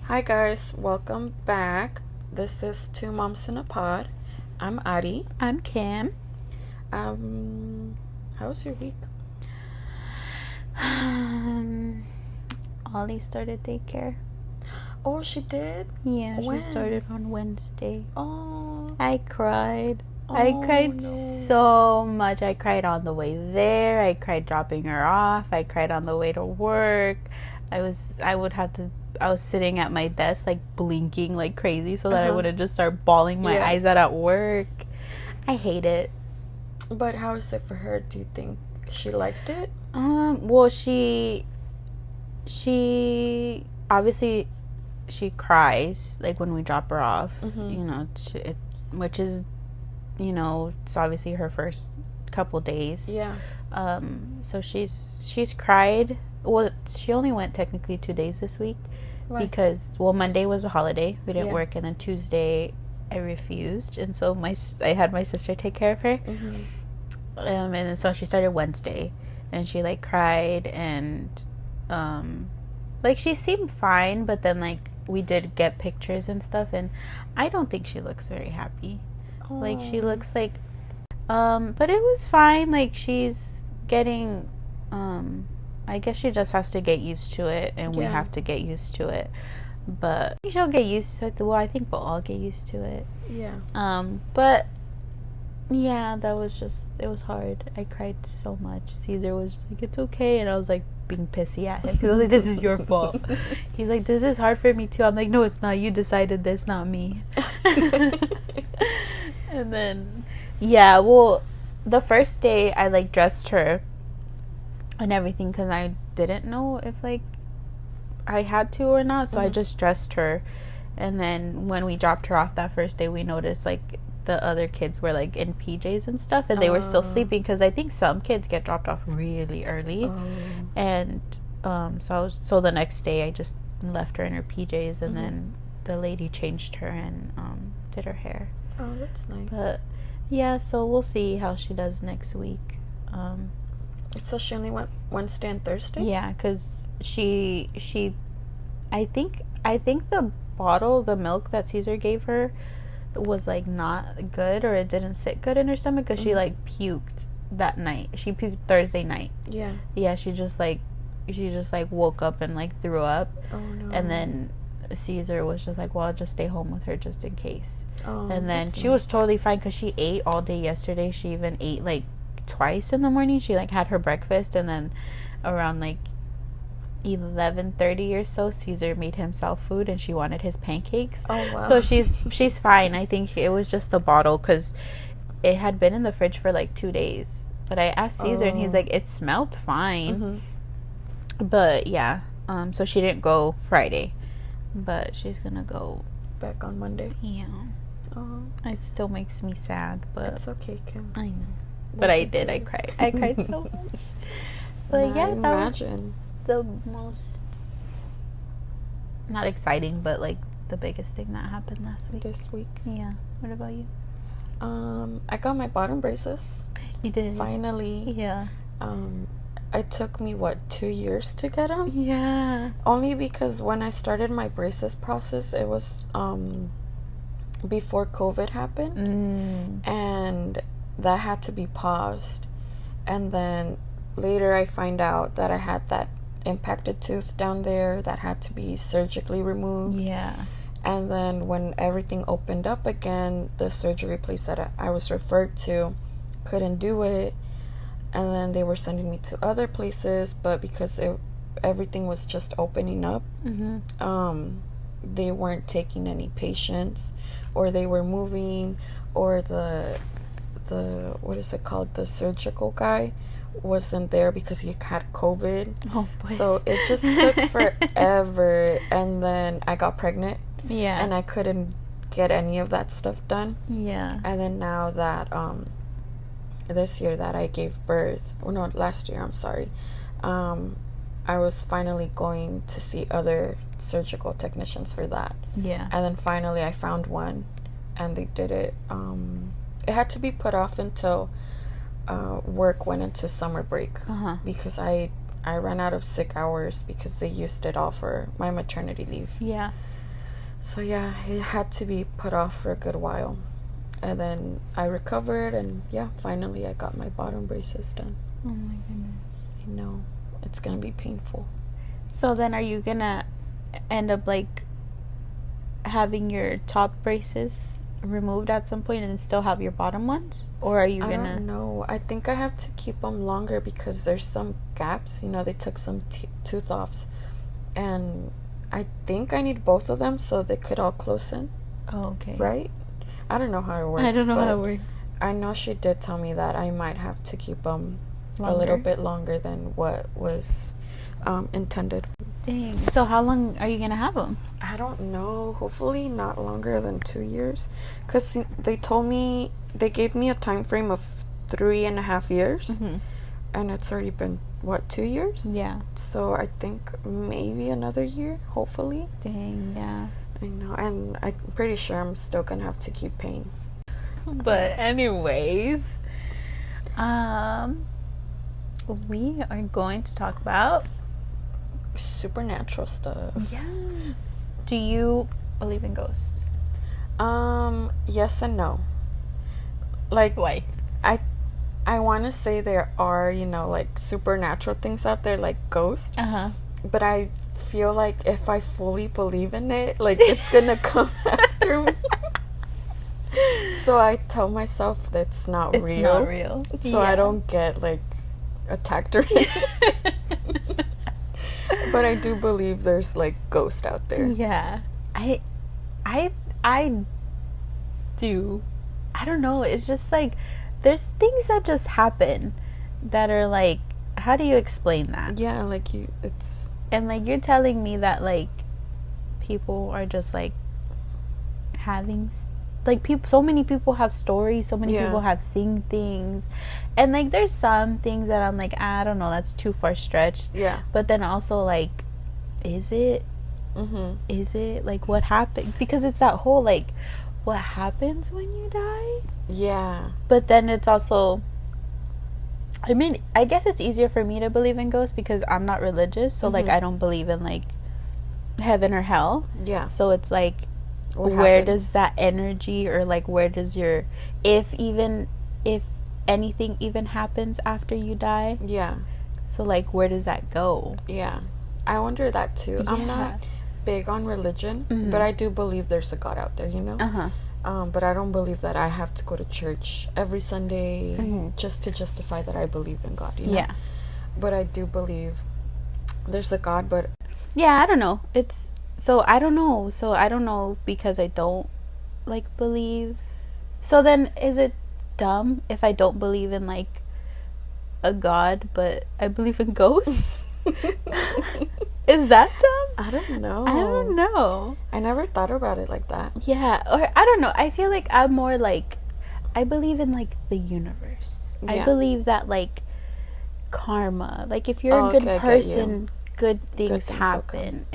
Hi guys, welcome back. This is Two Moms in a Pod. I'm Ari. I'm Kim. How was your week? Ollie started daycare. Oh, she did? Yeah, When? she started on Wednesday. Oh. I cried. Oh, I cried no. so much. I cried on the way there. I cried dropping her off. I cried on the way to work. I was sitting at my desk like blinking like crazy so that I wouldn't just start bawling my eyes out at work. I hate it. But how is it for her? Do you think she liked it? Well, she obviously she cries like when we drop her off, you know, which is, you know, it's obviously her first couple days. Yeah. So she's cried. Well, she only went technically 2 days this week. Why? Because, well, Monday was a holiday. We didn't work, and then Tuesday I refused, and so I had my sister take care of her. And so she started Wednesday, and she like cried, and like she seemed fine, but then like we did get pictures and stuff, and I don't think she looks very happy. Like she looks like but it was fine. Like she's getting I guess she just has to get used to it, and we have to get used to it. But she'll get used to it. Well, I think we'll all get used to it. Yeah. But yeah, it was hard. I cried so much. Caesar was like, "It's okay," and I was like being pissy at him because I was like, "This is your fault." He's like, "This is hard for me too." I'm like, "No, it's not. You decided this, not me." And then, yeah, well, the first day I like dressed her and everything because I didn't know if like I had to or not, so I just dressed her. And then when we dropped her off that first day, we noticed like the other kids were like in PJs and stuff, and they were still sleeping because I think some kids get dropped off really early. And so the next day I just left her in her PJs, and then the lady changed her and did her hair. Oh, that's nice. But yeah, so we'll see how she does next week. So she only went Wednesday and Thursday? Yeah, because she I think the bottle, the milk that Caesar gave her was like not good, or it didn't sit good in her stomach because she like puked that night. She puked Thursday night. Yeah, she just like woke up and like threw up. Oh no. And then Caesar was just like, well, I'll just stay home with her just in case. Oh, and then she was totally fine because she ate all day yesterday. She even ate like twice in the morning. She like had her breakfast, and then around like 11:30 or so, Caesar made himself food, and she wanted his pancakes. Oh wow. So she's fine. I think it was just the bottle because it had been in the fridge for like 2 days. But I asked Caesar, and he's like, it smelled fine. But yeah, so she didn't go Friday, but she's gonna go back on Monday. Yeah. Oh, it still makes me sad, but it's okay, Kim. I know. But I did. I cried. I cried so much. But yeah, that was the most, not exciting, but like the biggest thing that happened last week. This week. Yeah. What about you? I got my bottom braces. You did. Finally. Yeah. It took me 2 years to get them. Yeah. Only because when I started my braces process, it was before COVID happened, and that had to be paused. And then later I find out that I had that impacted tooth down there that had to be surgically removed. Yeah. And then when everything opened up again, the surgery place that I was referred to couldn't do it. And then they were sending me to other places, but because everything was just opening up, they weren't taking any patients, or they were moving, or the what is it called, the surgical guy wasn't there because he had COVID. Oh boy. So it just took forever. And then I got pregnant. Yeah. And I couldn't get any of that stuff done. Yeah. And then now that this year that I gave birth, or no, last year, I'm sorry, I was finally going to see other surgical technicians for that. Yeah. And then finally I found one, and they did it. It had to be put off until work went into summer break, because I ran out of sick hours because they used it all for my maternity leave. Yeah. So yeah, it had to be put off for a good while. And then I recovered, and yeah, finally I got my bottom braces done. Oh my goodness. I know. It's gonna be painful. So then are you gonna end up like having your top braces removed at some point and still have your bottom ones? Or are you gonna... I don't know. I think I have to keep them longer because there's some gaps. You know, they took some tooth offs. And I think I need both of them so they could all close in. Oh, okay. Right? I don't know how it works. I don't know how it works. I know she did tell me that I might have to keep them a little bit longer than what was intended. Dang. So how long are you going to have them? I don't know. Hopefully not longer than 2 years. Because they told me, they gave me a time frame of 3.5 years. Mm-hmm. And it's already been, 2 years? Yeah. So I think maybe another year, hopefully. Dang, yeah. I know. And I'm pretty sure I'm still going to have to keep paying. But anyways, we are going to talk about supernatural stuff. Yes. Do you believe in ghosts? Yes and no. Like, why? I want to say there are, like supernatural things out there, like ghosts. Uh-huh. But I feel like if I fully believe in it, like it's gonna come after me. So I tell myself that's not real. It's not real. So I don't get like attacked or anything. But I do believe there's like ghosts out there. Yeah. I do. I don't know. It's just like there's things that just happen that are like, how do you explain that? Yeah, like and like you're telling me that like people are just like having like so many people have stories, so many people have seen things, and like there's some things that I'm like, I don't know, that's too far stretched. Yeah. But then also like, is it? Mm-hmm. Is it like what happened? Because it's that whole like, what happens when you die? Yeah. But then it's also, I mean, I guess it's easier for me to believe in ghosts because I'm not religious, so like I don't believe in like heaven or hell. Yeah. So it's like, where does that energy, or like where does your, if anything even happens after you die? Yeah. So like where does that go? Yeah. I wonder that too. Yeah. I'm not big on religion, but I do believe there's a God out there, Uh-huh. But I don't believe that I have to go to church every Sunday just to justify that I believe in God, Yeah. But I do believe there's a God, but yeah, I don't know. I don't know because I don't like believe. So then is it dumb if I don't believe in like a God, but I believe in ghosts? Is that dumb? I don't know. I don't know. I never thought about it like that. Yeah, or I don't know. I feel like I'm more like, I believe in like the universe. Yeah. I believe that like karma, like if you're a good person, good things happen.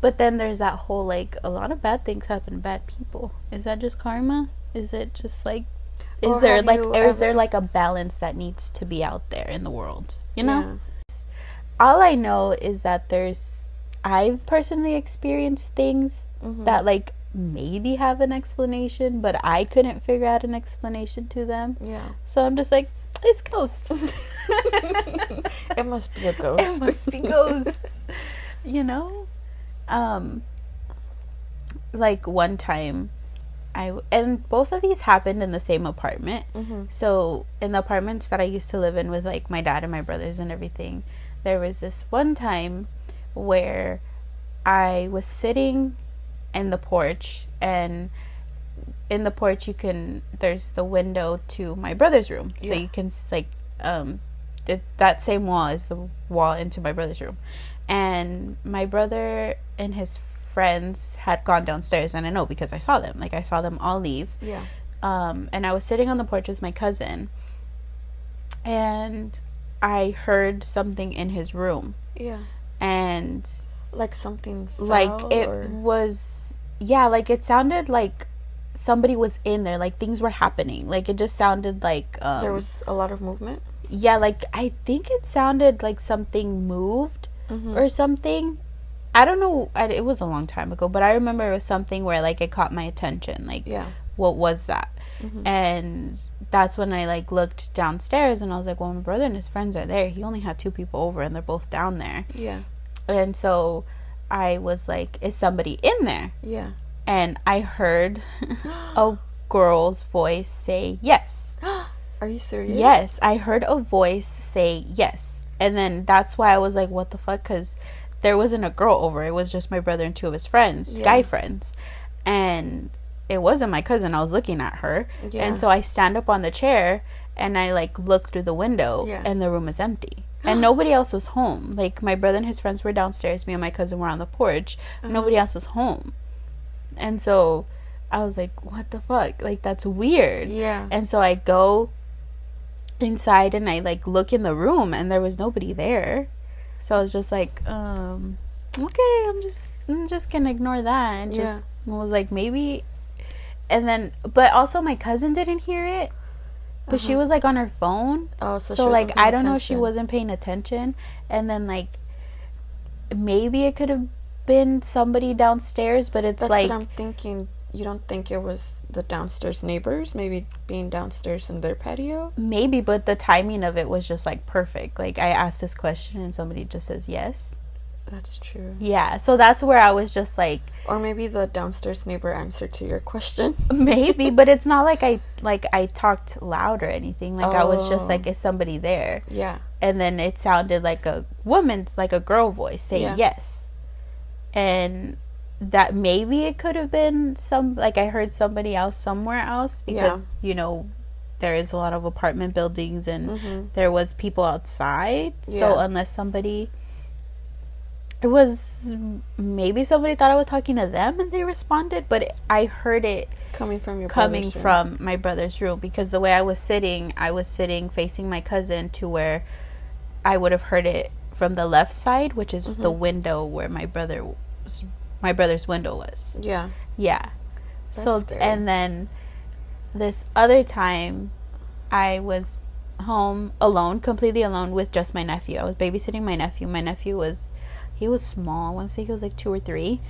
But then there's that whole like, a lot of bad things happen to bad people. Is that just karma? Is it just like, is there like a balance that needs to be out there in the world? Yeah. All I know is that I've personally experienced things that like maybe have an explanation, but I couldn't figure out an explanation to them. Yeah. So I'm just like, it's ghosts. It must be a ghost. It must be ghosts. Like one time and both of these happened in the same apartment. So in the apartments that I used to live in with like my dad and my brothers and everything, there was this one time where I was sitting in the porch, and in the porch there's the window to my brother's room. So you can like that same wall is the wall into my brother's room. And my brother and his friends had gone downstairs, and I know because I saw them. Like I saw them all leave. Yeah. And I was sitting on the porch with my cousin, and I heard something in his room. Yeah. And like something fell, like it was, yeah, like it sounded like somebody was in there, like things were happening. Like it just sounded like there was a lot of movement. Yeah, like I think it sounded like something moved or something. I don't know, it was a long time ago, but I remember it was something where, like, it caught my attention. Like, what was that? And that's when I, like, looked downstairs, and I was like, well, my brother and his friends are there. He only had 2 people over, and they're both down there. And so I was like, is somebody in there? And I heard a girl's voice say yes. Are you serious? Yes, I heard a voice say yes. And then that's why I was like, what the fuck? Because there wasn't a girl over. It was just my brother and 2 of his friends, guy friends. And it wasn't my cousin. I was looking at her. And so I stand up on the chair and I, like, look through the window and the room is empty. And nobody else was home. Like, my brother and his friends were downstairs. Me and my cousin were on the porch. Nobody else was home. And so I was like, what the fuck? Like, that's weird. And so I go inside and I, like, look in the room and there was nobody there. So I was just like, okay, I'm just gonna ignore that. And just was like, maybe. And then, but also my cousin didn't hear it. But she was, like, on her phone. Oh, so like, I don't know if she wasn't paying attention. And then, like, maybe it could have been somebody downstairs, but it's That's like... what I'm thinking. You don't think it was the downstairs neighbors? Maybe being downstairs in their patio? Maybe, but the timing of it was just, like, perfect. Like, I asked this question and somebody just says yes. That's true. Yeah, so that's where I was just like... Or maybe the downstairs neighbor answered to your question. Maybe, but it's not like I talked loud or anything. Like, I was just like, is somebody there? Yeah. And then it sounded like a woman's, like a girl voice saying yes. And that maybe it could have been like, I heard somebody else somewhere else. Because, you know, there is a lot of apartment buildings and there was people outside. So unless somebody... It was maybe somebody thought I was talking to them and they responded, but I heard it coming from my brother's room, because the way I was sitting facing my cousin to where I would have heard it from the left side, which is the window where my brother's window was. Yeah. That's scary. And then this other time I was home alone, completely alone with just my nephew. I was babysitting my nephew. My nephew was small. I want to say he was like 2 or 3.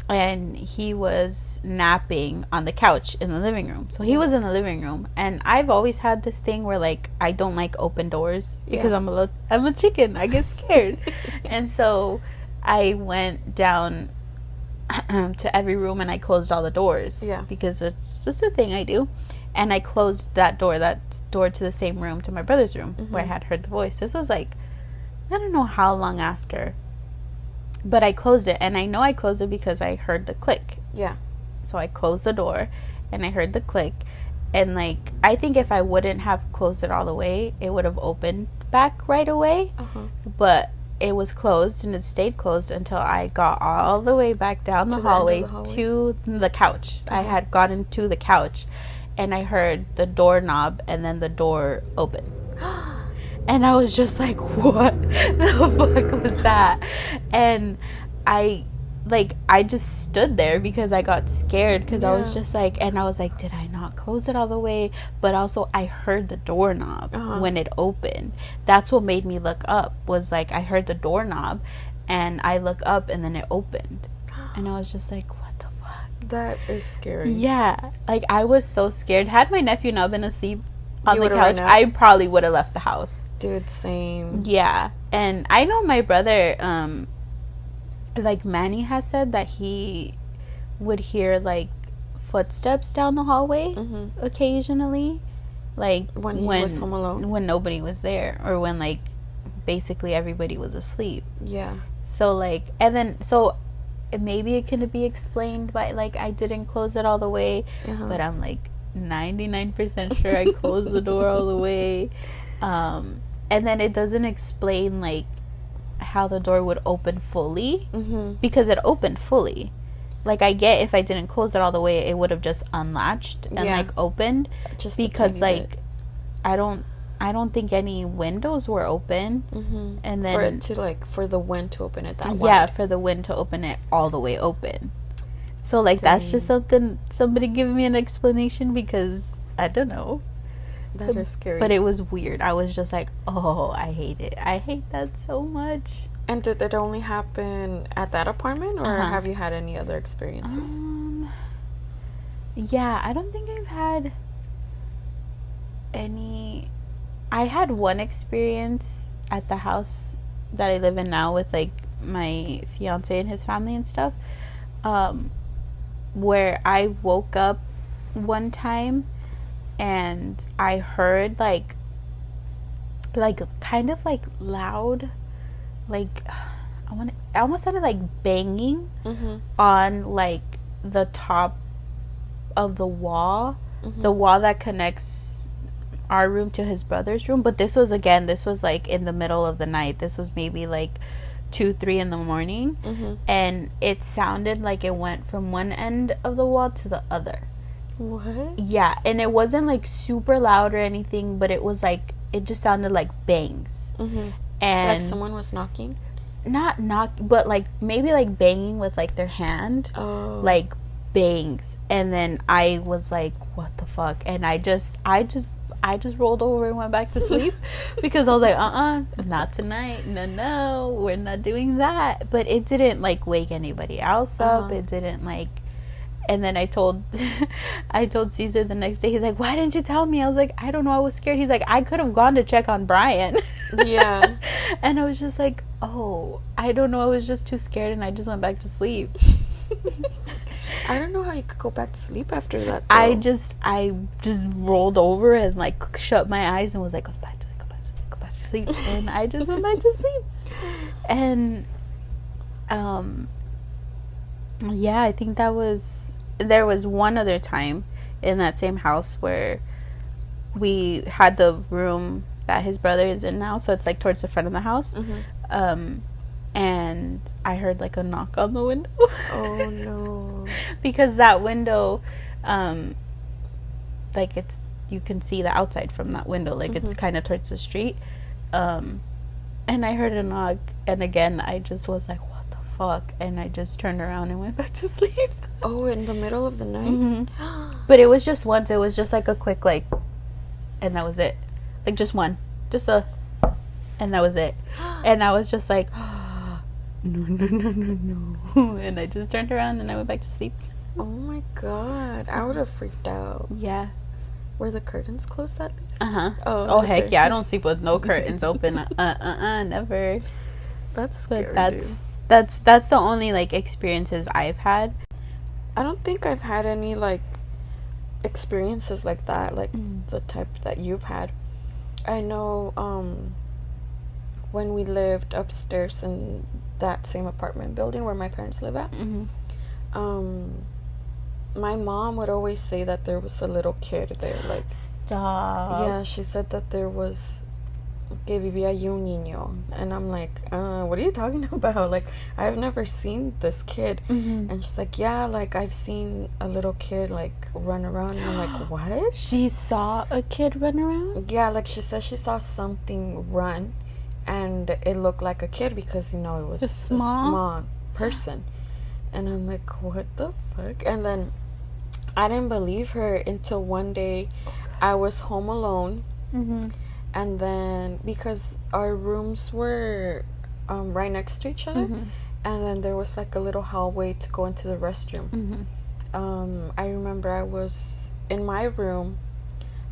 And he was napping on the couch in the living room. So he was in the living room. And I've always had this thing where, like, I don't like open doors because I'm a chicken. I get scared. And so I went down to every room and I closed all the doors. Because it's just a thing I do. And I closed that door to the same room, to my brother's room, where I had heard the voice. This was like, I don't know how long after. But I closed it, and I know I closed it because I heard the click. So I closed the door, and I heard the click, and, like, I think if I wouldn't have closed it all the way, it would have opened back right away. But it was closed, and it stayed closed until I got all the way back down the hallway to the couch. I had gotten to the couch, and I heard the doorknob, and then the door open. And I was just like, what the fuck was that? And I just stood there because I got scared, because I was just like, and I was like, did I not close it all the way? But also I heard the doorknob when it opened. That's what made me look up, was like, I heard the doorknob and I look up and then it opened. And I was just like, what the fuck? That is scary. Yeah. Like, I was so scared. Had my nephew not been asleep on the couch, I probably would have left the house. Dude, same. Yeah. And I know my brother, like, Manny has said that he would hear, like, footsteps down the hallway occasionally. Like, when he was home alone. When nobody was there. Or when, like, basically everybody was asleep. Yeah. So, like, and then, so maybe it can be explained by, like, I didn't close it all the way. But I'm, like, 99% sure I closed the door all the way. And then it doesn't explain, like, how the door would open fully, because it opened fully. Like, I get if I didn't close it all the way, it would have just unlatched and like opened, just because, like, bit. I don't think any windows were open, and then for it to, like, for the wind to open it that way. Yeah, for the wind to open it all the way open. So, like, that's just something, somebody give me an explanation, because I don't know. That is scary. But it was weird. I was just like, oh, I hate it. I hate that so much. And did it only happen at that apartment, or have you had any other experiences? Yeah, I don't think I've had any. I had one experience at the house that I live in now with like my fiance and his family and stuff, where I woke up one time and I heard like kind of like loud, like I almost sounded like banging on like the top of the wall, the wall that connects our room to his brother's room. But this was like in the middle of the night. This was maybe like 2-3 in the morning, and it sounded like it went from one end of the wall to the other. What? Yeah, and it wasn't like super loud or anything, but it was like, it just sounded like bangs. And like someone was knocking? Not knock, but like maybe like banging with like their hand. Like bangs. And then I was like, what the fuck? And I just rolled over and went back to sleep because I was like, not tonight. No, we're not doing that. But it didn't like wake anybody else up. It didn't like. And then I told Caesar the next day. He's like, why didn't you tell me? I was like, I don't know, I was scared. He's like, I could have gone to check on Brian. Yeah. And I was just like, oh, I don't know, I was just too scared and I just went back to sleep. I don't know how you could go back to sleep after that, though. I just rolled over and like shut my eyes and was like, go back to sleep. And I just went back to sleep. And yeah, I think there was one other time in that same house where we had the room that his brother is in now, so it's like towards the front of the house. And I heard like a knock on the window. Oh no. Because that window, like it's, you can see the outside from that window, like it's kind of towards the street. And I heard a knock, and again I just was like, what the fuck? And I just turned around and went back to sleep. Oh, in the middle of the night? But it was just once. It was just like a quick like, and that was it. Like just one, and that was it. And I was just like, no. And I just turned around and I went back to sleep. Oh my god, I would have freaked out. Yeah. Were the curtains closed at least? Oh, okay. Heck yeah, I don't sleep with no curtains open. Never. That's scary. But that's the only like experiences I've had. I don't think I've had any like experiences like that, like the type that you've had. I know when we lived upstairs in that same apartment building where my parents live at, my mom would always say that there was a little kid there. Like, stop. Yeah, she said that there was que vivía ahí un niño. And I'm like, what are you talking about? Like, I've never seen this kid. And she's like, yeah, like, I've seen a little kid, like, run around. And I'm like, what? She saw a kid run around? Yeah, like, she said she saw something run. And it looked like a kid because, you know, it was a small person. And I'm like, what the fuck? And then I didn't believe her until one day I was home alone. And then, because our rooms were right next to each other, and then there was like a little hallway to go into the restroom. I remember I was in my room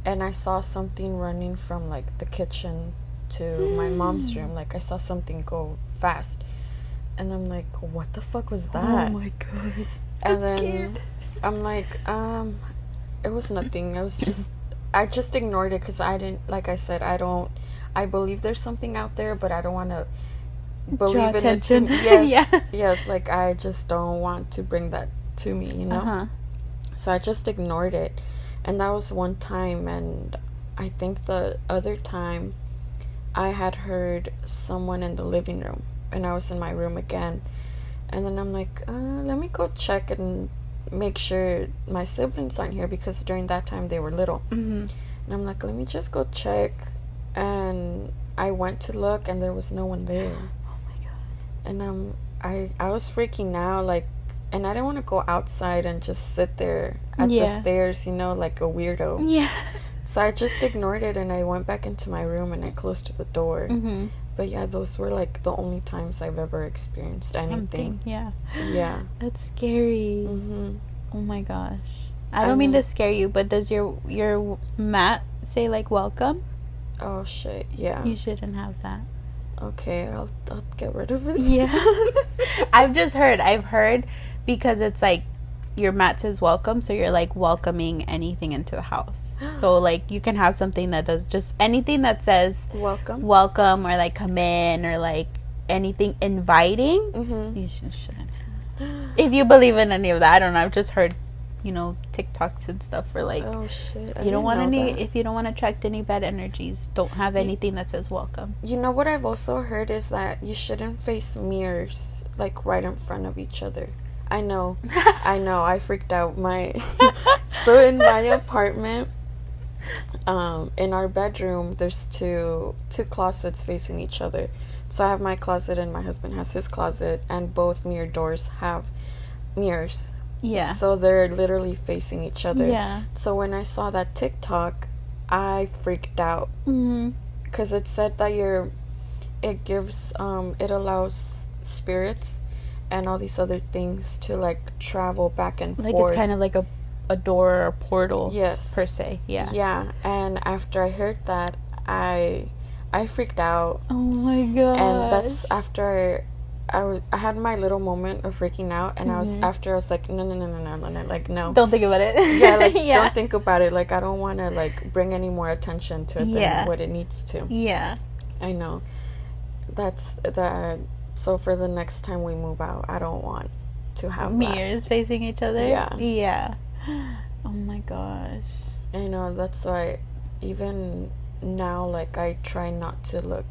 and I saw something running from like the kitchen to my mom's room. Like, I saw something go fast. And I'm like, what the fuck was that? Oh my god. And then scared. I'm like, it was nothing. I just ignored it because I didn't, like I said, I believe there's something out there, but I don't want to believe in attention. It. Yes, yes, like I just don't want to bring that to me, you know? So I just ignored it. And that was one time, and I think the other time I had heard someone in the living room, and I was in my room again. And then I'm like, let me go check and make sure my siblings aren't here, because during that time they were little. And I'm like, let me just go check. And I went to look, and there was no one there. Oh my god. And I was freaking out, like, and I didn't want to go outside and just sit there at the stairs, you know, like a weirdo. Yeah. So I just ignored it, and I went back into my room and I closed the door. But yeah, those were like the only times I've ever experienced anything. Yeah. That's scary. Mm-hmm. Oh my gosh. I don't mean to scare you, but does your mat say like welcome? Oh shit, yeah. You shouldn't have that. Okay, I'll get rid of it. Yeah. I've heard because it's like your mat says welcome, so you're like welcoming anything into the house. So like you can have something that does just anything that says welcome or like come in or like anything inviting. Mm-hmm. You shouldn't have. If you believe in any of that, I don't know. I've just heard, TikToks and stuff for like, oh shit, you don't want if you don't want to attract any bad energies, don't have anything that says welcome. You know what I've also heard is that you shouldn't face mirrors like right in front of each other. I know, I freaked out. So in my apartment, in our bedroom, there's two closets facing each other. So I have my closet and my husband has his closet, and both mirror doors have mirrors. Yeah. So they're literally facing each other. Yeah. So when I saw that TikTok, I freaked out. Mm-hmm. Because it said that it allows spirits and all these other things to like travel back and forth. Like it's kind of like a door or a portal. Yes. Per se. Yeah. Yeah. And after I heard that, I freaked out. Oh my god. And that's after I had my little moment of freaking out, and I was like, no, like, no, don't think about it. Yeah, like don't think about it. Like I don't want to like bring any more attention to it than what it needs to. Yeah, I know. That's that. So for the next time we move out, I don't want to have mirrors facing each other. Yeah. Oh my gosh. I know. That's why even now, like I try not to look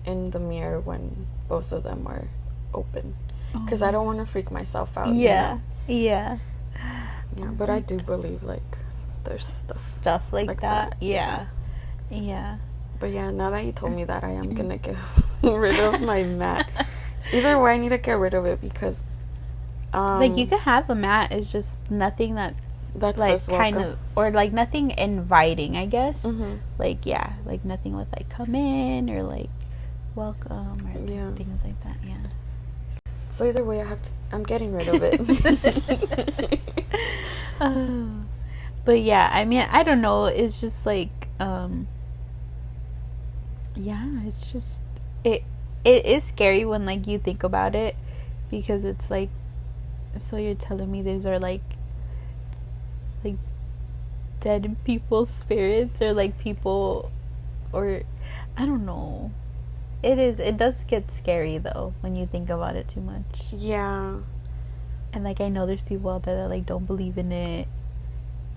in the mirror when both of them are open, because I don't want to freak myself out. Yeah. But I do believe like there's stuff like that. Yeah. But yeah, now that you told me that, I am gonna get rid of my mat. Either way, I need to get rid of it because like you could have a mat, it's just nothing that's like kind of, or like nothing inviting, I guess. Mm-hmm. Like like nothing with like come in or like welcome or things like that. Yeah. So either way, I'm getting rid of it. But yeah, I mean, I don't know. It's just like, it's just it is scary when like you think about it, because it's like, so you're telling me these are like dead people's spirits, or like people, or I don't know. It does get scary though when you think about it too much. Yeah. And like I know there's people out there that like don't believe in it,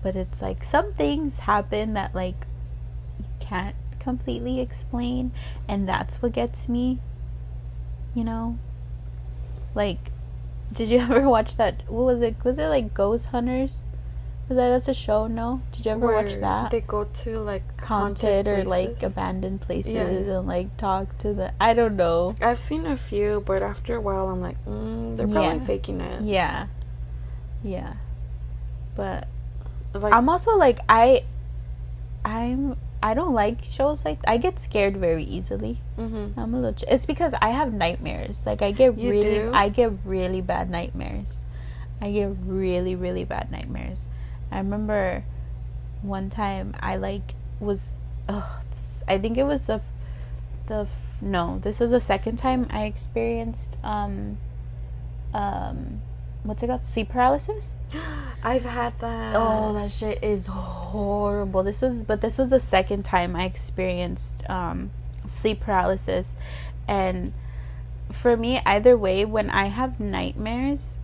but it's like some things happen that like you can't completely explain, and that's what gets me. Like, did you ever watch that? What was it? Was it like Ghost Hunters? That's a show, no? Did you ever watch that? They go to like haunted or like abandoned places and like talk to the, I don't know. I've seen a few, but after a while I'm like, they're probably faking it. Yeah. But like, I'm also like I don't like shows like, I get scared very easily. Mm-hmm. I'm a little. It's because I have nightmares. Like I get really bad nightmares. I get really, really bad nightmares. I remember one time I like was, I think it was this was the second time I experienced what's it called? Sleep paralysis. I've had that. Oh, that shit is horrible. This was the second time I experienced sleep paralysis, and for me, either way, when I have nightmares,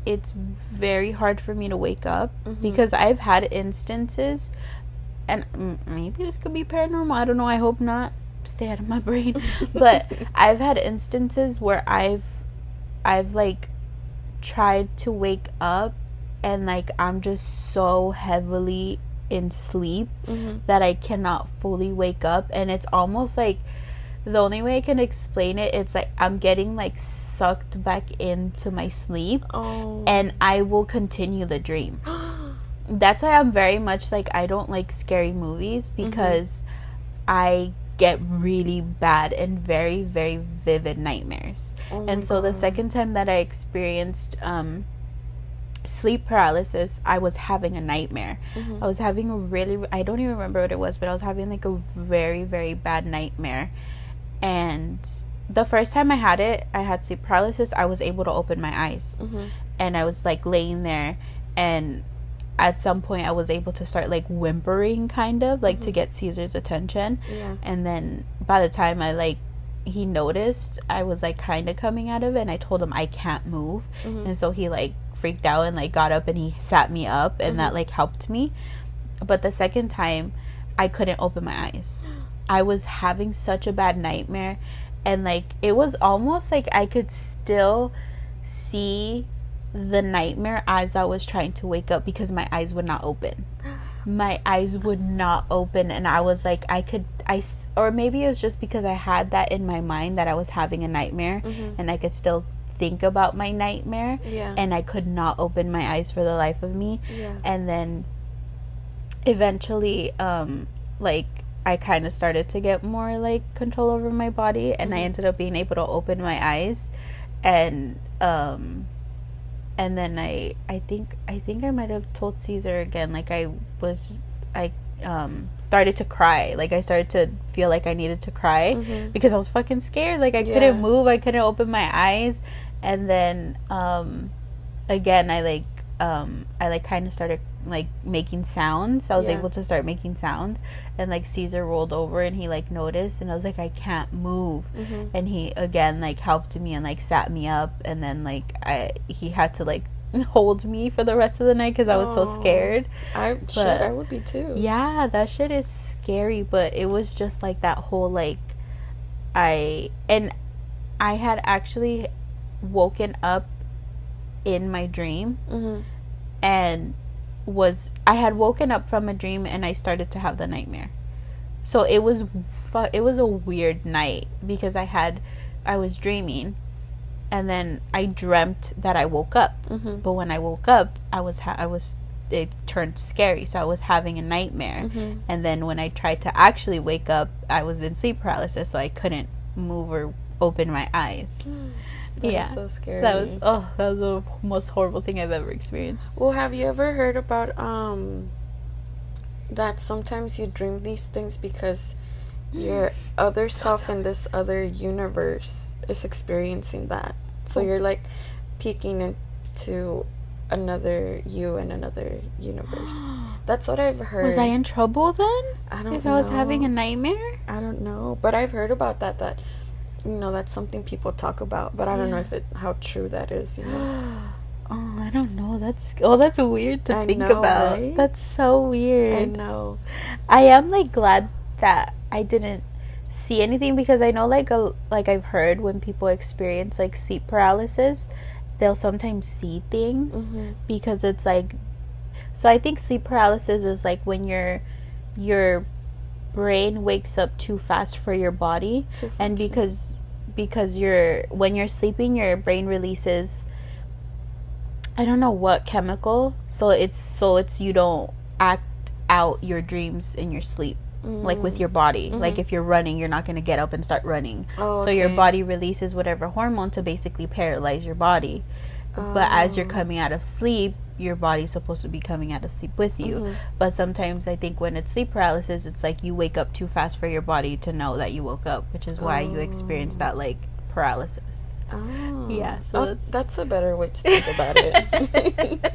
it's very hard for me to wake up, because I've had instances, and maybe this could be paranormal, I don't know, I hope not, stay out of my brain, but I've had instances where I've like tried to wake up, and like I'm just so heavily in sleep that I cannot fully wake up, and it's almost like the only way I can explain it, it's like I'm getting like sucked back into my sleep, and I will continue the dream. That's why I'm very much like, I don't like scary movies, because I get really bad and very, very vivid nightmares. And so the second time that I experienced sleep paralysis, I was having a nightmare. I was having a really, I don't even remember what it was, but I was having like a very, very bad nightmare. And the first time I had sleep paralysis, I was able to open my eyes. And I was like laying there, and at some point I was able to start like whimpering, kind of like to get Caesar's attention. And then by the time he noticed I was like kind of coming out of it, and I told him I can't move. And so he like freaked out and like got up and he sat me up, and that like helped me. But the second time I couldn't open my eyes. I was having such a bad nightmare, and like it was almost like I could still see the nightmare as I was trying to wake up, because my eyes would not open. My eyes would not open, and I was like, or maybe it was just because I had that in my mind that I was having a nightmare, and I could still think about my nightmare, and I could not open my eyes for the life of me. And then eventually like I kind of started to get more like control over my body, and I ended up being able to open my eyes. And then I think I might have told Caesar again, like I started to cry. Like I started to feel like I needed to cry because I was fucking scared. Like I couldn't move, I couldn't open my eyes. And then again I kind of started like making sounds. I was able to start making sounds, and like Caesar rolled over and he like noticed, and I was like, I can't move. And he again like helped me and like sat me up, and then like he had to like hold me for the rest of the night because I was so scared. I would be too. Yeah, that shit is scary. But it was just like that whole like I had actually woken up in my dream, and I had woken up from a dream, and I started to have the nightmare. So it was a weird night, because I was dreaming, and then I dreamt that I woke up. But when I woke up, it turned scary, so I was having a nightmare. And then when I tried to actually wake up, I was in sleep paralysis, so I couldn't move or open my eyes. That is so scary. That was the most horrible thing I've ever experienced. Well, have you ever heard about that sometimes you dream these things because your other self in this other universe is experiencing that? So you're like peeking into another you in another universe. That's what I've heard. Was I in trouble then? I don't know. If I was having a nightmare? I don't know. But I've heard about that that's something people talk about, but I don't know how true that is, Oh, I don't know. That's weird to think about. Right? That's so weird. I know. I am like glad that I didn't see anything, because I know like I've heard when people experience like sleep paralysis, they'll sometimes see things because it's like, so I think sleep paralysis is like when your brain wakes up too fast for your body, and because when you're sleeping, your brain releases, I don't know what chemical, so it's you don't act out your dreams in your sleep, like with your body. Like if you're running, you're not going to get up and start running. So your body releases whatever hormone to basically paralyze your body. But as you're coming out of sleep, your body's supposed to be coming out of sleep with you. But sometimes I think when it's sleep paralysis, it's like you wake up too fast for your body to know that you woke up, which is why you experience that like paralysis. Yeah, so that's a better way to think about it.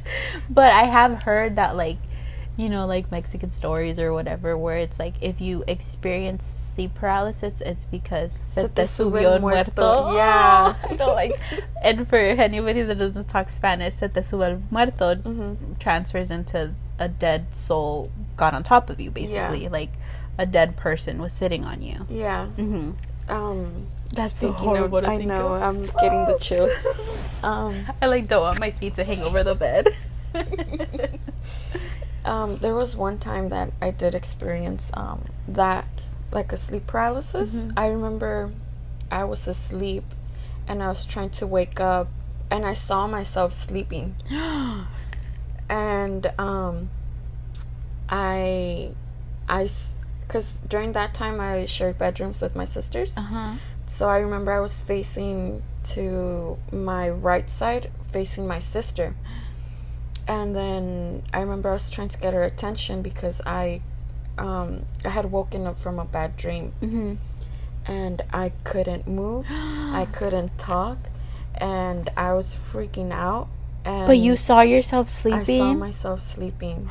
But I have heard that like, like Mexican stories or whatever, where it's like if you experience sleep paralysis, it's because se te subió el muerto. Yeah. And for anybody that doesn't talk Spanish, se te sube el muerto transfers into a dead soul got on top of you, basically. Like a dead person was sitting on you. Yeah. That's so horrible to think of. I know, I'm getting the chills. I like don't want my feet to hang over the bed. There was one time that I did experience that, like a sleep paralysis. I remember I was asleep and I was trying to wake up, and I saw myself sleeping. And I because during that time I shared bedrooms with my sisters. So I remember I was facing to my right side, facing my sister. And then I remember I was trying to get her attention because I had woken up from a bad dream. And I couldn't move. I couldn't talk. And I was freaking out. And but you saw yourself sleeping? I saw myself sleeping.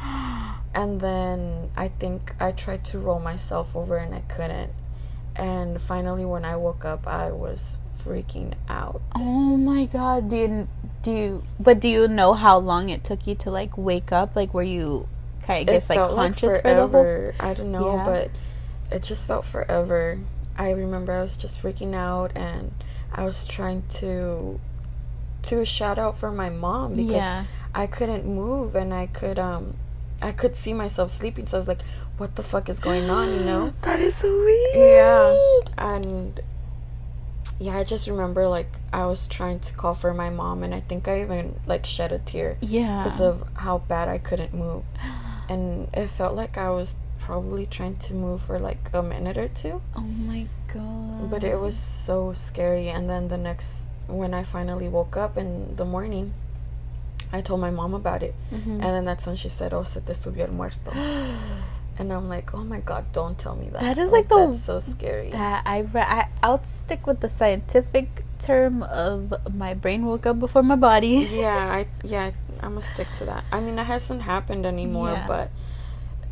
And then I think I tried to roll myself over and I couldn't. And finally when I woke up, I was freaking out. Oh my god. Do you know how long it took you to like wake up? Like were you kind of like conscious like for the whole... I don't know, but it just felt forever. I remember I was just freaking out and I was trying to shout out for my mom because I couldn't move and I could see myself sleeping, so I was like, what the fuck is going on, you know? That is so weird. Yeah. And I just remember like I was trying to call for my mom and I think I even like shed a tear because of how bad I couldn't move. And it felt like I was probably trying to move for like a minute or two. Oh my god. But it was so scary. And then when I finally woke up in the morning, I told my mom about it. And then that's when she said, oh, se te subió el muerto. And I'm like, oh my god, don't tell me that. That is that's so scary. I'll stick with the scientific term of my brain woke up before my body. I'm gonna stick to that. I mean, that hasn't happened anymore, but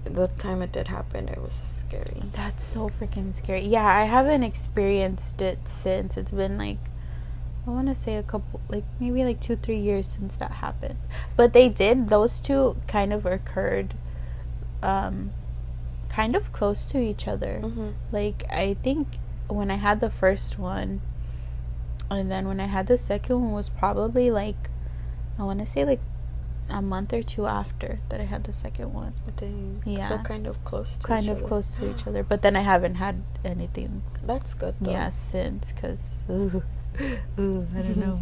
the time it did happen, it was scary. That's so freaking scary. Yeah, I haven't experienced it since. It's been like, I want to say a couple, like maybe like 2-3 years since that happened. But those two kind of occurred kind of close to each other. Like I think when I had the first one and then when I had the second one was probably like, I want to say like a month or two after that I had the second one. Dang. Yeah. So kind of close to each other. But then I haven't had anything. That's good though. Yeah, since, because I don't know.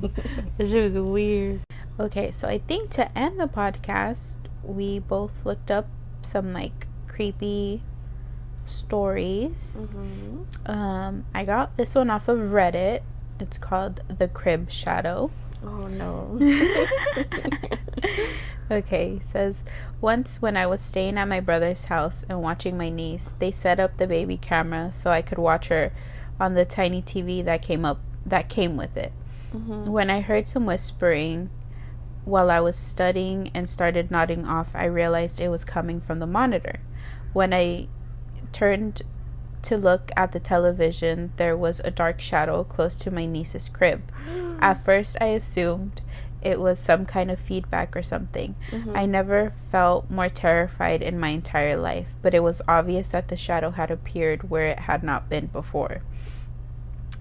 This shit was weird. Okay, so I think to end the podcast, we both looked up some like creepy stories. I got this one off of Reddit. It's called The Crib Shadow. Oh no. Okay, it says, once when I was staying at my brother's house and watching my niece, they set up the baby camera so I could watch her on the tiny TV that came with it. When I heard some whispering while I was studying and started nodding off, I realized it was coming from the monitor. When I turned to look at the television, there was a dark shadow close to my niece's crib. At first, I assumed it was some kind of feedback or something. I never felt more terrified in my entire life, but it was obvious that the shadow had appeared where it had not been before.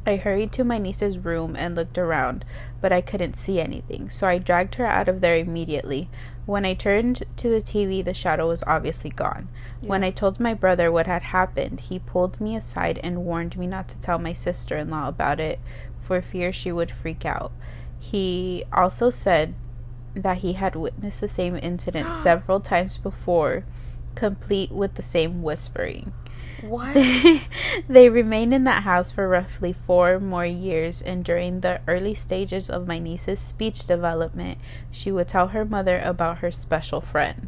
I hurried to my niece's room and looked around, but I couldn't see anything, so I dragged her out of there immediately. When I turned to the TV, the shadow was obviously gone. When I told my brother what had happened, he pulled me aside and warned me not to tell my sister-in-law about it for fear she would freak out. He also said that he had witnessed the same incident several times before, complete with the same whispering. What? They remained in that house for roughly 4 more years, and during the early stages of my niece's speech development, she would tell her mother about her special friend.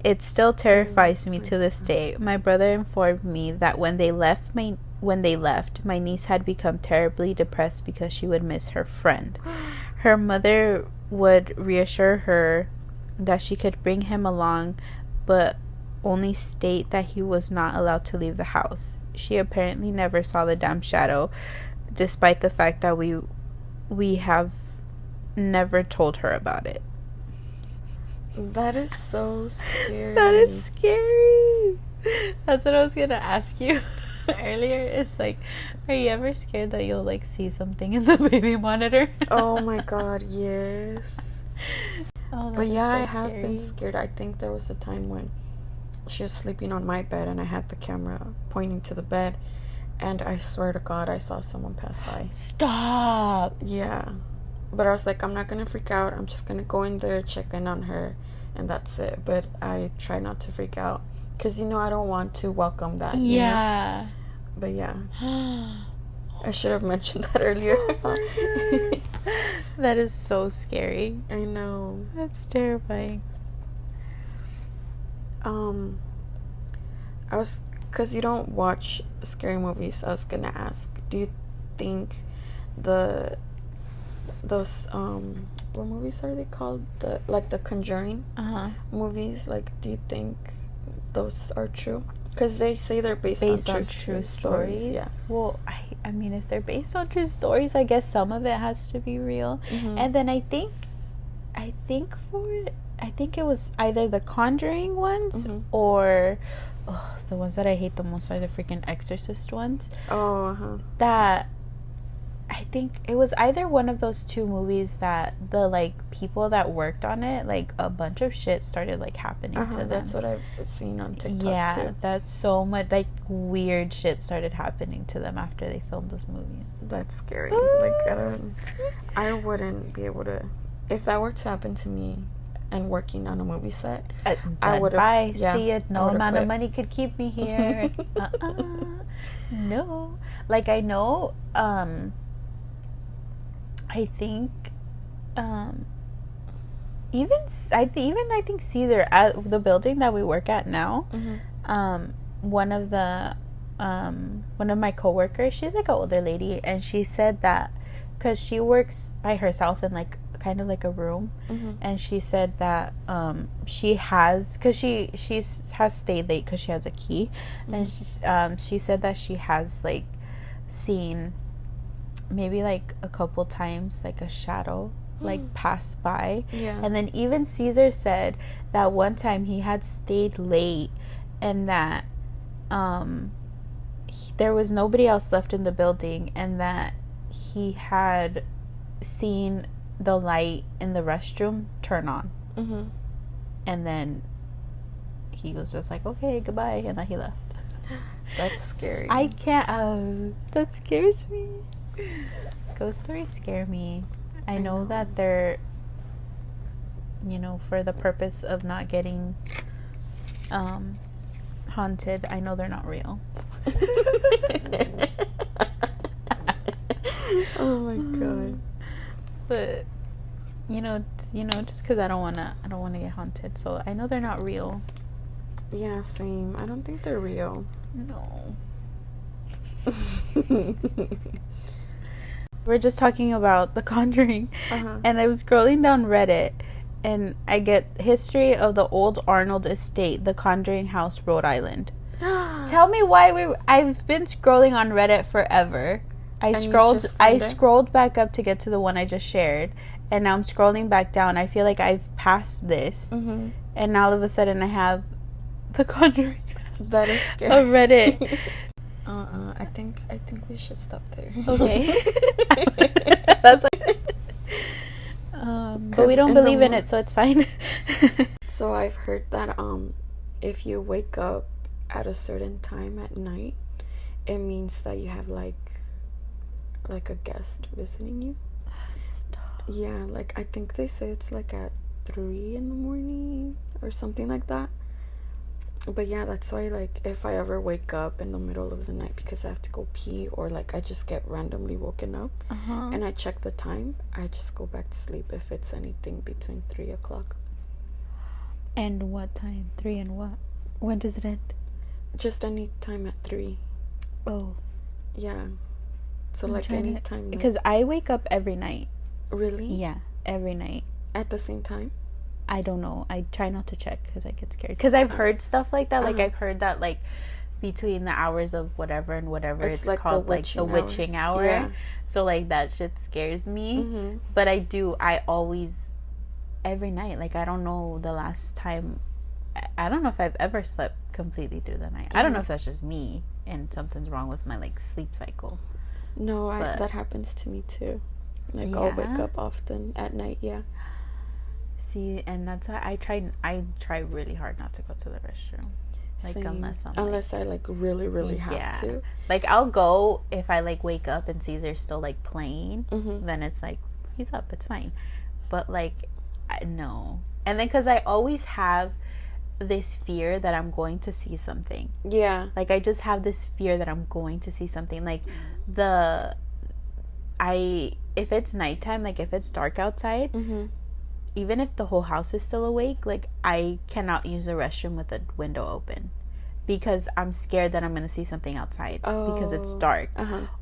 It still terrifies me to this day. My brother informed me that when they left, my niece had become terribly depressed because she would miss her friend. Her mother would reassure her that she could bring him along, but only state that he was not allowed to leave the house. She apparently never saw the damn shadow, despite the fact that we have never told her about it. That is so scary. That is scary. That's what I was gonna ask you earlier. It's like, are you ever scared that you'll like see something in the baby monitor? Oh my god, yes. But yeah, so I have been scared. I think there was a time when she was sleeping on my bed and I had the camera pointing to the bed, and I swear to God I saw someone pass by. Stop. Yeah. But I was like, I'm not gonna freak out. I'm just gonna go in there, check in on her, and that's it. But I try not to freak out because I don't want to welcome that. Yeah. But yeah. I should have mentioned that earlier. Oh that is so scary. I know. That's terrifying. Because you don't watch scary movies, I was gonna ask, do you think those what movies are they called? The Conjuring movies, like, do you think those are true? Because they say they're based on true stories. Yeah. Well, I mean, if they're based on true stories, I guess some of it has to be real. And then I think it was either the Conjuring ones or the ones that I hate the most are the freaking Exorcist ones. That I think it was either one of those two movies that the like people that worked on it, like a bunch of shit started like happening to them. That's what I've seen on TikTok too. That's so much like weird shit started happening to them after they filmed those movies. That's scary. Like I wouldn't be able to, if that were to happen to me and working on a movie set, I would have. See it. No amount of money could keep me here. No. Like I know. I think, I think Caesar at the building that we work at now. One of my coworkers, she's like an older lady, and she said that because she works by herself in like kind of like a room, and she said that she has, because she has stayed late because she has a key, and she said that she has like seen maybe like a couple times like a shadow like pass by. And then even Caesar said that one time he had stayed late and that there was nobody else left in the building, and that he had seen the light in the restroom turn on, and then he was just like, okay, goodbye, and then he left. That's scary. I can't that scares me. Ghost stories scare me. I know that they're, for the purpose of not getting haunted. I know they're not real. Oh my god. But just because I don't want to get haunted, so I know they're not real. Yeah, same. I don't think they're real. No. We're just talking about The Conjuring, and I was scrolling down Reddit, and I get history of the old Arnold estate, the Conjuring House, Rhode Island. Tell me why I've been scrolling on Reddit forever. I scrolled back up to get to the one I just shared, and now I'm scrolling back down. I feel like I've passed this, and now all of a sudden I have The Conjuring. That is scary. On Reddit. I think we should stop there. Okay. That's like, but we don't believe in it, so it's fine. So I've heard that if you wake up at a certain time at night, it means that you have like a guest visiting you. Stop. Yeah, like I think they say it's like at 3 a.m. or something like that. But yeah, that's why, like, if I ever wake up in the middle of the night because I have to go pee, or like I just get randomly woken up and I check the time, I just go back to sleep if it's anything between 3 o'clock. And what time? 3 and what? When does it end? Just any time at 3. Oh. Yeah. So like any time. Because I wake up every night. Really? Yeah, every night. At the same time? I don't know. I try not to check because I get scared. Because I've heard stuff like that. Like I've heard that like between the hours of whatever and whatever it's like called, like the witching hour. Yeah. So like that shit scares me. But I always every night. Like I don't know the last time. I don't know if I've ever slept completely through the night. I don't know if that's just me and something's wrong with my like sleep cycle. No, that happens to me too. Like I'll wake up often at night. Yeah. See, and that's why I try really hard not to go to the restroom. Like Same. Unless I like really have to. Like I'll go if I like wake up and Caesar's still like playing. Then it's like he's up, it's fine. But like no. And then because I always have this fear that I'm going to see something. Yeah. Like, I just have this fear that I'm going to see something. Like, if it's nighttime, like, if it's dark outside, even if the whole house is still awake, like, I cannot use the restroom with the window open. Because I'm scared that I'm going to see something outside. Because it's dark.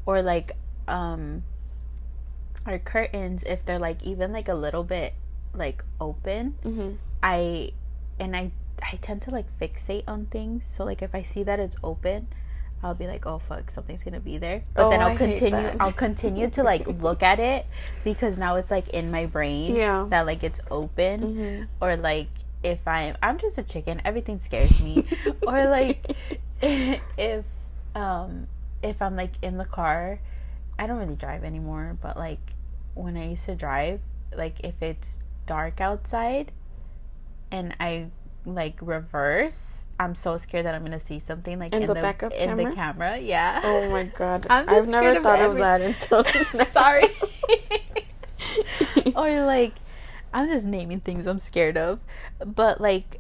Or, like, our curtains, if they're, like, even, like, a little bit, like, open, I tend to, like, fixate on things. So, like, if I see that it's open, I'll be like, oh, fuck, something's gonna be there. But then I'll continue to, like, look at it, because now it's, like, in my brain that, like, it's open. Or, like, if I'm just a chicken, everything scares me. Or, like, if I'm, like, in the car, I don't really drive anymore, but, like, when I used to drive, like, if it's dark outside and I, like, reverse, I'm so scared that I'm gonna see something, like, in the backup camera? In the camera, yeah. Oh my god. I've never thought of that until now. Sorry. Or, like, I'm just naming things I'm scared of. But, like,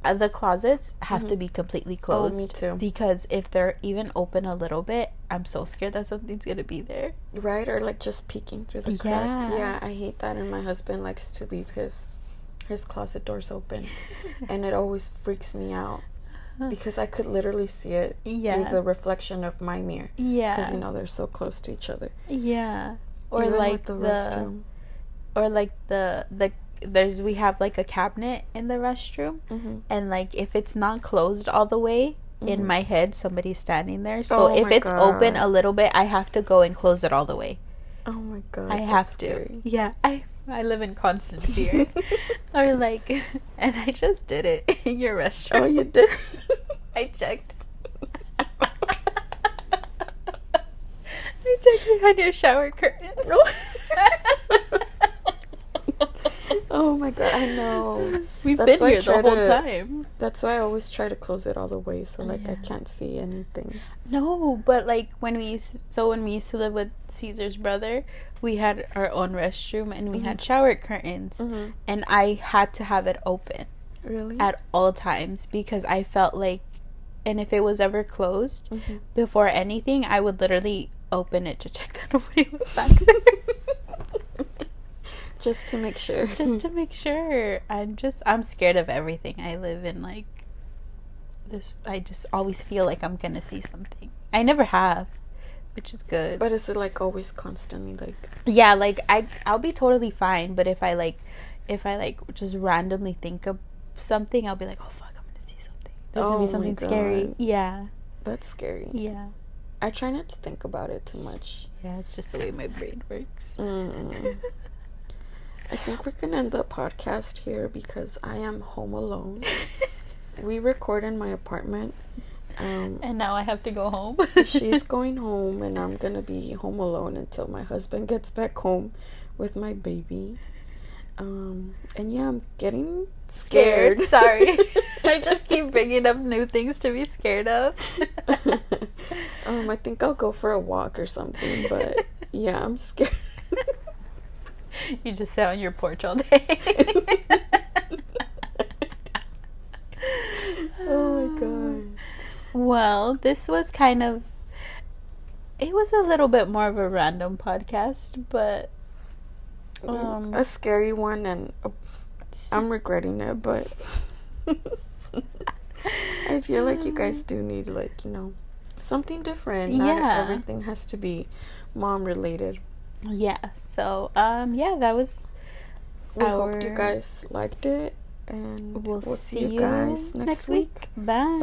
the closets have to be completely closed. Oh, me too. Because if they're even open a little bit, I'm so scared that something's gonna be there. Right? Or, like, just peeking through the crack. Yeah, I hate that. And my husband likes to leave his closet doors open. And it always freaks me out. Because I could literally see it through the reflection of my mirror. Yeah. Because, you know, they're so close to each other. Yeah. Or, even like, the restroom. Or, like, we have, like, a cabinet in the restroom. And, like, if it's not closed all the way, in my head, somebody's standing there. So, if it's open a little bit, I have to go and close it all the way. Oh, my God. I have to. Scary. Yeah. I live in constant fear. Or, like, and I just did it in your restroom. Oh, you did? I checked. I checked behind your shower curtain. Oh my god, I know. We've been here the whole time. That's why I always try to close it all the way, so, like, I can't see anything. No, but, like, when we used to live with Caesar's brother, we had our own restroom and we had shower curtains, and I had to have it open. Really? At all times, because I felt like, and if it was ever closed, before anything, I would literally open it to check that nobody was back there. Just to make sure. Just to make sure. I'm scared of everything. I live in, like, this, I just always feel like I'm gonna see something. I never have, which is good. But is it, like, always constantly, like... Yeah, like, I'll be totally fine, but if I just randomly think of something, I'll be like, oh, fuck, I'm gonna see something. There's gonna be something scary. Yeah. That's scary. Yeah. I try not to think about it too much. Yeah, it's just the way my brain works. I think we're gonna end the podcast here because I am home alone. We record in my apartment. And now I have to go home. She's going home, and I'm gonna be home alone until my husband gets back home with my baby. And yeah, I'm getting scared. Sorry. I just keep bringing up new things to be scared of. I think I'll go for a walk or something, but yeah, I'm scared. You just sit on your porch all day. Oh my god. Well, this was it was a little bit more of a random podcast, but a scary one, and I'm regretting it, but I feel like you guys do need, like, you know, something different. Not everything has to be mom related. Yeah, so that was we hope you guys liked it, and we'll see you guys next week. Bye.